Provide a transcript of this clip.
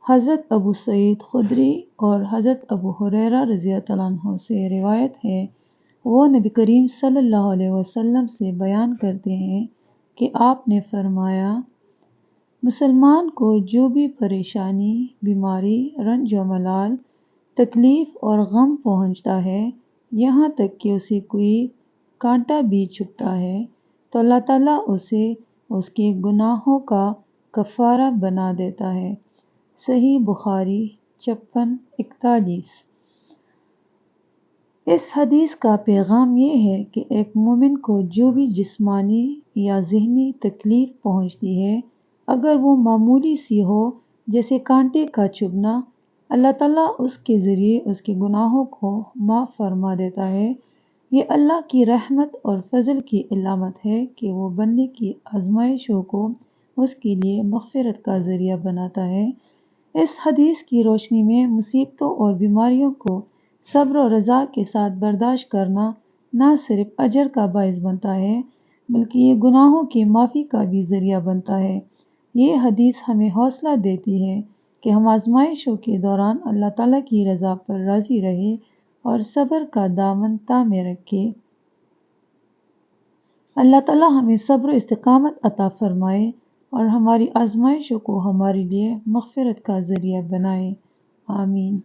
حضرت ابو سعید خدری اور حضرت ابو ہریرہ رضی اللہ عنہ سے روایت ہے، وہ نبی کریم صلی اللہ علیہ وسلم سے بیان کرتے ہیں کہ آپ نے فرمایا، مسلمان کو جو بھی پریشانی، بیماری، رنج و ملال، تکلیف اور غم پہنچتا ہے، یہاں تک کہ اسے کوئی کانٹا بھی چبھتا ہے، تو اللہ تعالیٰ اسے اس کے گناہوں کا کفارہ بنا دیتا ہے۔ صحیح بخاری 5641۔ اس حدیث کا پیغام یہ ہے کہ ایک مومن کو جو بھی جسمانی یا ذہنی تکلیف پہنچتی ہے، اگر وہ معمولی سی ہو جیسے کانٹے کا چبھنا، اللہ تعالیٰ اس کے ذریعے اس کے گناہوں کو معاف فرما دیتا ہے۔ یہ اللہ کی رحمت اور فضل کی علامت ہے کہ وہ بندے کی آزمائشوں کو اس کے لیے مغفرت کا ذریعہ بناتا ہے۔ اس حدیث کی روشنی میں مصیبتوں اور بیماریوں کو صبر و رضا کے ساتھ برداشت کرنا نہ صرف اجر کا باعث بنتا ہے بلکہ یہ گناہوں کی معافی کا بھی ذریعہ بنتا ہے۔ یہ حدیث ہمیں حوصلہ دیتی ہے کہ ہم آزمائشوں کے دوران اللہ تعالیٰ کی رضا پر راضی رہیں اور صبر کا دامن تھامے رکھیں۔ اللہ تعالیٰ ہمیں صبر و استقامت عطا فرمائے اور ہماری آزمائشوں کو ہمارے لیے مغفرت کا ذریعہ بنائے۔ آمین۔